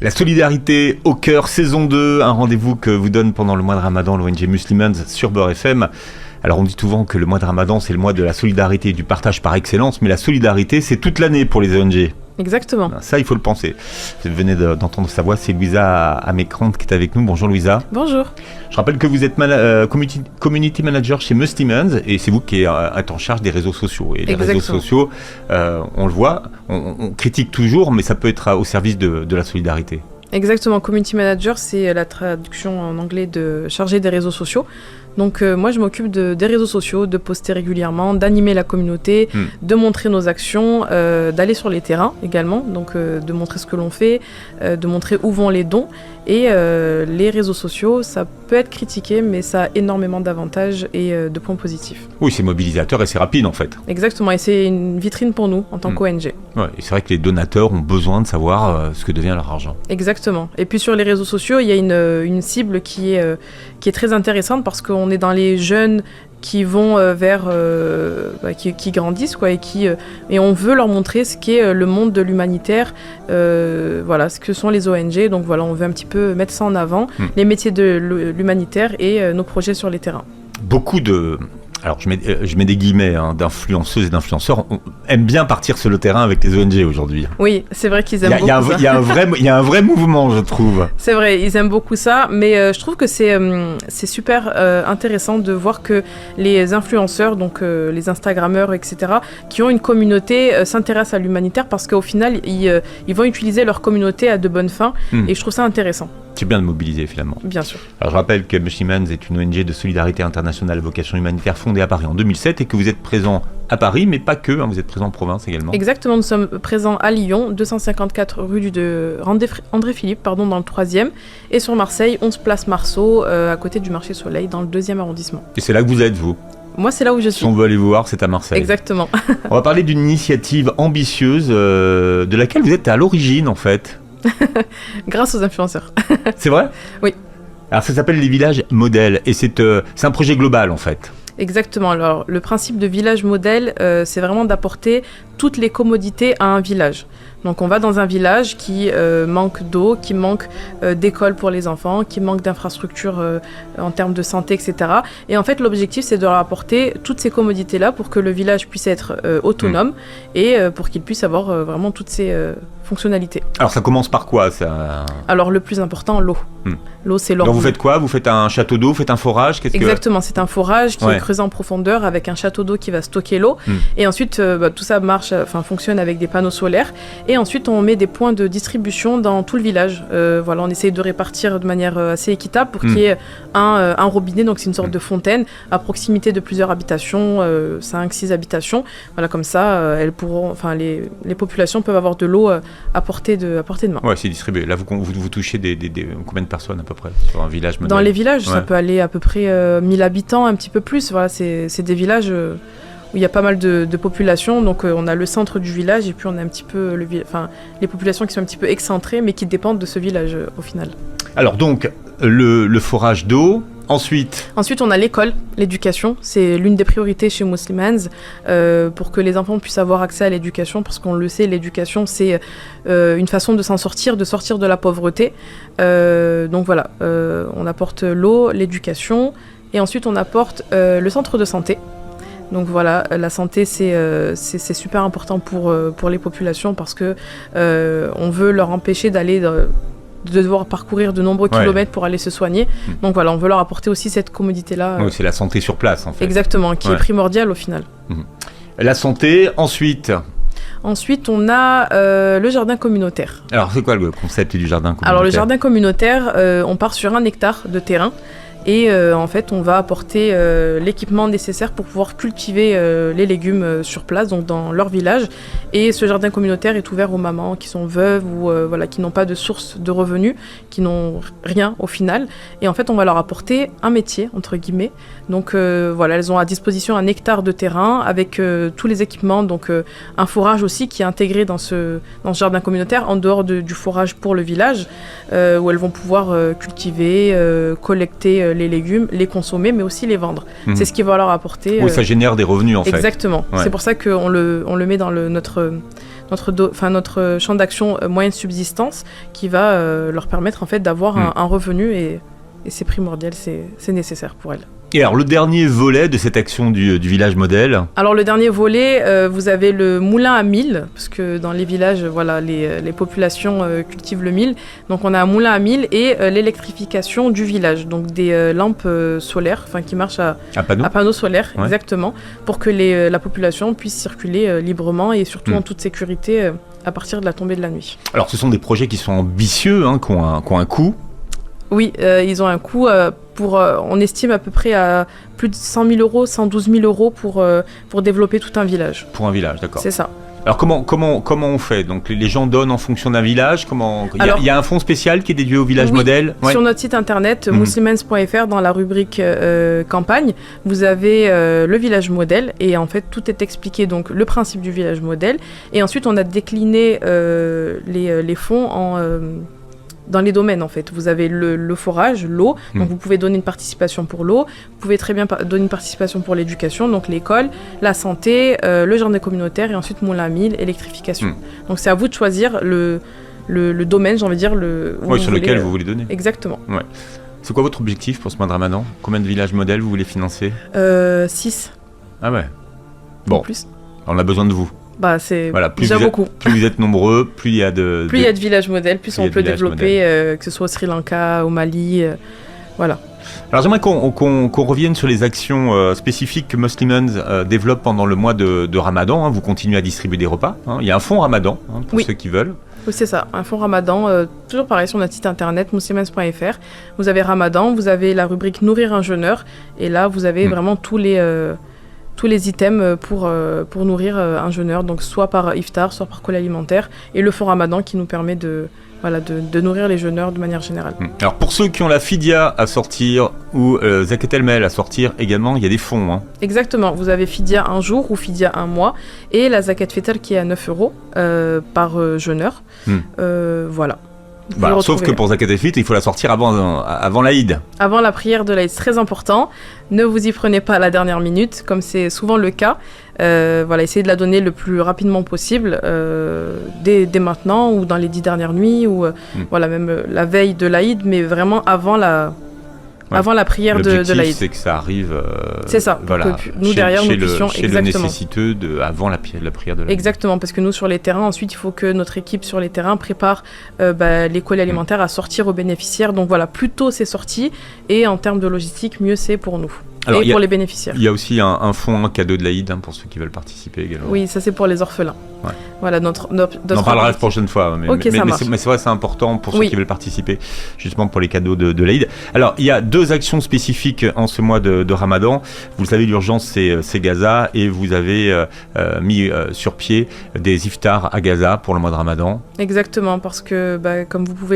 La solidarité au cœur, saison 2, un rendez-vous que vous donne pendant le mois de Ramadan l'ONG Muslimans sur Beurre FM. Alors on dit souvent que le mois de Ramadan c'est le mois de la solidarité et du partage par excellence, mais la solidarité c'est toute l'année pour les ONG. Exactement. Ça il faut le penser. Vous venez d'entendre sa voix, c'est Louisa Amécrante qui est avec nous. Bonjour Louisa. Bonjour. Je rappelle que vous êtes community manager chez Muslimans et c'est vous qui êtes en charge des réseaux sociaux. Et les réseaux sociaux, on le voit, on critique toujours, mais ça peut être au service de la solidarité. Exactement, community manager, c'est la traduction en anglais de chargé des réseaux sociaux. Donc moi je m'occupe des réseaux sociaux, de poster régulièrement, d'animer la communauté, de montrer nos actions, d'aller sur les terrains également, donc de montrer ce que l'on fait, de montrer où vont les dons. Et les réseaux sociaux, ça peut être critiqué, mais ça a énormément d'avantages et de points positifs. Oui, c'est mobilisateur et c'est rapide en fait. Exactement, et c'est une vitrine pour nous en tant qu'ONG. Ouais, et c'est vrai que les donateurs ont besoin de savoir ce que devient leur argent. Exactement. Et puis sur les réseaux sociaux, il y a une cible qui est très intéressante parce qu'on est dans les jeunes qui vont qui grandissent quoi, et on veut leur montrer ce qu'est le monde de l'humanitaire, ce que sont les ONG. Donc voilà, on veut un petit peu mettre ça en avant, les métiers de l'humanitaire et nos projets sur les terrains. Beaucoup de... Alors, je mets des guillemets, d'influenceuses et d'influenceurs aiment bien partir sur le terrain avec les ONG aujourd'hui. Oui, c'est vrai qu'ils aiment beaucoup ça. Il y a un vrai mouvement, je trouve. C'est vrai, ils aiment beaucoup ça, mais je trouve que c'est super intéressant de voir que les influenceurs, donc les Instagrammeurs, etc., qui ont une communauté, s'intéressent à l'humanitaire parce qu'au final, ils vont utiliser leur communauté à de bonnes fins, et je trouve ça intéressant. C'est bien de mobiliser finalement. Bien sûr. Alors je rappelle que Muslimans est une ONG de solidarité internationale à vocation humanitaire fondée à Paris en 2007 et que vous êtes présent à Paris, mais pas que, vous êtes présent en province également. Exactement, nous sommes présents à Lyon, 254 rue de André Philippe, dans le 3e, et sur Marseille, 11 place Marceau, à côté du marché Soleil, dans le 2e arrondissement. Et c'est là que vous êtes, vous ? Moi, c'est là où je suis. Si on veut aller vous voir, c'est à Marseille. Exactement. On va parler d'une initiative ambitieuse de laquelle vous êtes à l'origine, en fait. Grâce aux influenceurs. C'est vrai ? Oui. Alors ça s'appelle les villages modèles et c'est un projet global en fait. Exactement. Alors le principe de village modèle, c'est vraiment d'apporter toutes les commodités à un village. Donc on va dans un village qui manque d'eau, qui manque d'école pour les enfants, qui manque d'infrastructures en termes de santé, etc. Et en fait l'objectif c'est de leur apporter toutes ces commodités-là pour que le village puisse être autonome et pour qu'il puisse avoir vraiment toutes ces fonctionnalités. Alors ça commence par quoi ça ? Alors le plus important, l'eau. L'eau c'est l'or. Donc vous faites quoi ? Vous faites un château d'eau, vous faites un forage ? Exactement, c'est un forage qui est creusé en profondeur avec un château d'eau qui va stocker l'eau. Et ensuite tout ça fonctionne avec des panneaux solaires. Et ensuite, on met des points de distribution dans tout le village. On essaye de répartir de manière assez équitable pour qu'il y ait un robinet, donc c'est une sorte de fontaine, à proximité de plusieurs habitations, 5-6 habitations. Voilà, comme ça, les populations peuvent avoir de l'eau à portée de main. Ouais, c'est distribué. Là, vous touchez combien de personnes à peu près sur un village modèle ? Dans les villages, ça peut aller à peu près 1000 habitants, un petit peu plus. Voilà, c'est des villages... où il y a pas mal de populations, donc on a le centre du village et puis on a un petit peu les populations qui sont un petit peu excentrées mais qui dépendent de ce village au final. Alors donc le forage d'eau, ensuite on a l'école, l'éducation, c'est l'une des priorités chez Muslimans pour que les enfants puissent avoir accès à l'éducation parce qu'on le sait, l'éducation c'est une façon de s'en sortir, de sortir de la pauvreté. Donc voilà, on apporte l'eau, l'éducation et ensuite on apporte le centre de santé. Donc voilà, la santé c'est super important pour les populations parce que on veut leur empêcher de devoir parcourir de nombreux kilomètres pour aller se soigner. Donc voilà, on veut leur apporter aussi cette commodité-là. Oui, c'est la santé sur place en fait. Exactement, qui est primordiale au final. La santé, ensuite, on a le jardin communautaire. Alors c'est quoi le concept du jardin communautaire ? Alors le jardin communautaire, on part sur 1 hectare de terrain. Et en fait, on va apporter l'équipement nécessaire pour pouvoir cultiver les légumes sur place, donc dans leur village. Et ce jardin communautaire est ouvert aux mamans qui sont veuves ou qui n'ont pas de source de revenus, qui n'ont rien au final. Et en fait, on va leur apporter un métier, entre guillemets. Donc elles ont à disposition 1 hectare de terrain avec tous les équipements, donc un forage aussi qui est intégré dans ce jardin communautaire, en dehors du forage pour le village, où elles vont pouvoir cultiver, collecter les légumes, les consommer, mais aussi les vendre. C'est ce qui va leur apporter... Oui, ça génère des revenus en fait. Exactement. Ouais. C'est pour ça qu'on le met dans notre notre champ d'action moyenne subsistance qui va leur permettre en fait d'avoir un revenu et c'est primordial, c'est nécessaire pour elles. Et alors, le dernier volet de cette action du village modèle? Alors, le dernier volet, vous avez le moulin à mil, parce que dans les villages, voilà, les populations cultivent le mil. Donc, on a un moulin à mil et l'électrification du village. Donc, des lampes solaires, qui marchent à panneaux solaires, ouais. Exactement, pour que la population puisse circuler librement et surtout en toute sécurité à partir de la tombée de la nuit. Alors, ce sont des projets qui sont ambitieux, qui ont un coût. Oui, ils ont un coût on estime à peu près à plus de 100 000 euros, 112 000 euros pour développer tout un village. Pour un village, d'accord. C'est ça. Alors comment on fait? Donc les gens donnent en fonction d'un village. Il y a un fonds spécial qui est dédié au village modèle. Ouais. Sur notre site internet muslimens.fr, dans la rubrique campagne, vous avez le village modèle et en fait tout est expliqué, donc le principe du village modèle, et ensuite on a décliné les fonds dans les domaines en fait. Vous avez le forage, l'eau, donc vous pouvez donner une participation pour l'eau, vous pouvez très bien donner une participation pour l'éducation, donc l'école, la santé, le jardin communautaire et ensuite moulin à mil, électrification. Donc c'est à vous de choisir le domaine, j'ai envie de dire, sur lequel vous voulez donner. Exactement. Ouais. C'est quoi votre objectif pour ce mois de Ramadan? Combien de villages modèles vous voulez financer? 6. Ah ouais. Bon. Plus. On a besoin de vous. C'est déjà beaucoup. Plus vous êtes nombreux, plus il y a de villages modèles, plus on peut développer, que ce soit au Sri Lanka, au Mali, voilà. Alors j'aimerais qu'on revienne sur les actions spécifiques que Muslimans développe pendant le mois de Ramadan. Vous continuez à distribuer des repas. Il y a un fonds Ramadan pour ceux qui veulent. Oui, c'est ça, un fonds Ramadan, toujours pareil sur notre site internet muslimans.fr. Vous avez Ramadan, vous avez la rubrique Nourrir un jeûneur, et là vous avez vraiment tous les items pour nourrir un jeûneur, donc soit par iftar, soit par col alimentaire, et le fonds Ramadan qui nous permet de nourrir les jeûneurs de manière générale. Alors pour ceux qui ont la Fidia à sortir ou Zakat el-Mel à sortir également, il y a des fonds. Exactement, vous avez Fidia un jour ou Fidia un mois, et la Zakat Fitr qui est à 9 euros par jeûneur. Voilà. Sauf que pour Zakat el-Fitr, il faut la sortir avant l'Aïd. Avant la prière de l'Aïd, c'est très important. Ne vous y prenez pas à la dernière minute, comme c'est souvent le cas. Essayez de la donner le plus rapidement possible, dès maintenant ou dans les 10 dernières nuits, ou même la veille de l'Aïd, mais vraiment avant la prière de l'Aïd. L'objectif, c'est que ça arrive. C'est ça. Nous derrière, nous puissions chez le nécessiteux avant la prière de l'Aïd. Exactement, parce que nous sur les terrains, ensuite, il faut que notre équipe sur les terrains prépare les colis alimentaires à sortir aux bénéficiaires. Donc voilà, plus tôt c'est sorti, et en termes de logistique, mieux c'est pour nous. Alors, et pour les bénéficiaires. Il y a aussi un fonds, un cadeau de l'Aïd pour ceux qui veulent participer également. Oui, ça c'est pour les orphelins. Ouais. Voilà, on en parlera la prochaine fois. Mais c'est vrai, c'est important pour ceux qui veulent participer, justement pour les cadeaux de l'Aïd. Alors, il y a 2 actions spécifiques en ce mois de Ramadan. Vous le savez, l'urgence c'est Gaza, et vous avez mis sur pied des iftars à Gaza pour le mois de Ramadan. Exactement, parce que comme vous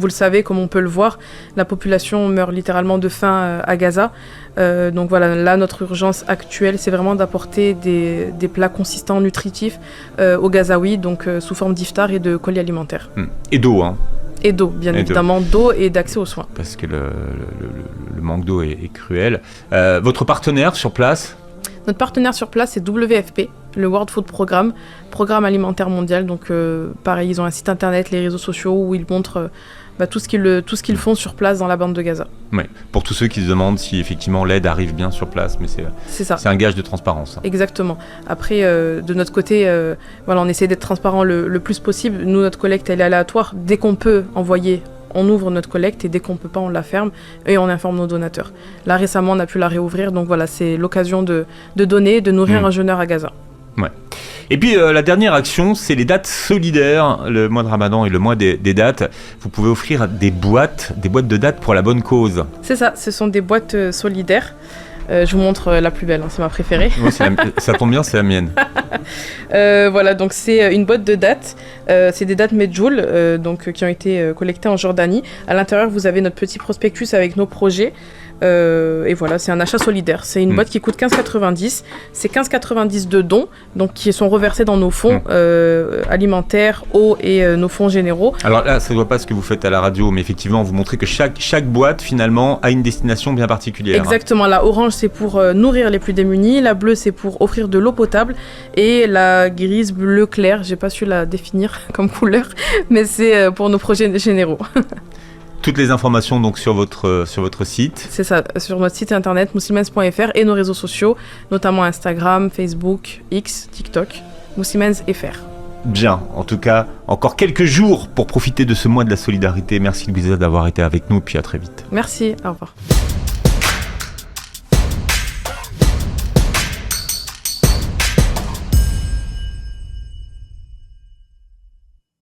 le savez, comme on peut le voir, la population meurt littéralement de faim à Gaza. Donc voilà, là notre urgence actuelle, c'est vraiment d'apporter des plats consistants, nutritifs aux Gazaouis, donc sous forme d'iftar et de colis alimentaires. Et d'eau, Et d'eau, bien évidemment, d'eau et d'accès aux soins. Parce que le manque d'eau est cruel. Votre partenaire sur place? Notre partenaire sur place, c'est WFP, le World Food Programme, Programme alimentaire mondial. Donc pareil, ils ont un site internet, les réseaux sociaux où ils montrent tout ce qu'ils font sur place dans la bande de Gaza. Oui, pour tous ceux qui se demandent si effectivement l'aide arrive bien sur place, mais c'est un gage de transparence. Exactement. Après, de notre côté, on essaie d'être transparent le plus possible. Nous, notre collecte, elle est aléatoire. Dès qu'on peut envoyer, on ouvre notre collecte, et dès qu'on peut pas, on la ferme et on informe nos donateurs. Là, récemment, on a pu la réouvrir, donc voilà, c'est l'occasion de donner, de nourrir un jeûneur à Gaza. Ouais. Et puis la dernière action, c'est les dates solidaires. Le mois de Ramadan est le mois des dates. Vous pouvez offrir des boîtes de dates pour la bonne cause. C'est ça, ce sont des boîtes solidaires. Je vous montre la plus belle, c'est ma préférée. Ouais, ça tombe bien, c'est la mienne. Voilà, donc c'est une boîte de dates. C'est des dates Medjool, qui ont été collectées en Jordanie. À l'intérieur, vous avez notre petit prospectus avec nos projets. Et voilà, c'est un achat solidaire. C'est une boîte qui coûte 15,90. C'est 15,90 de dons, donc qui sont reversés dans nos fonds alimentaires, eau et nos fonds généraux. Alors là, ça ne doit pas ce que vous faites à la radio, mais effectivement, vous montrez que chaque boîte, finalement, a une destination bien particulière. Exactement. La orange, c'est pour nourrir les plus démunis. La bleue, c'est pour offrir de l'eau potable. Et la grise, bleu clair, j'ai pas su la définir comme couleur, mais c'est pour nos projets généraux. Toutes les informations donc sur votre site. C'est ça, sur notre site internet muslimens.fr et nos réseaux sociaux, notamment Instagram, Facebook, X, TikTok, muslimens.fr. Bien, en tout cas, encore quelques jours pour profiter de ce mois de la solidarité. Merci Louisa d'avoir été avec nous, puis à très vite. Merci, au revoir.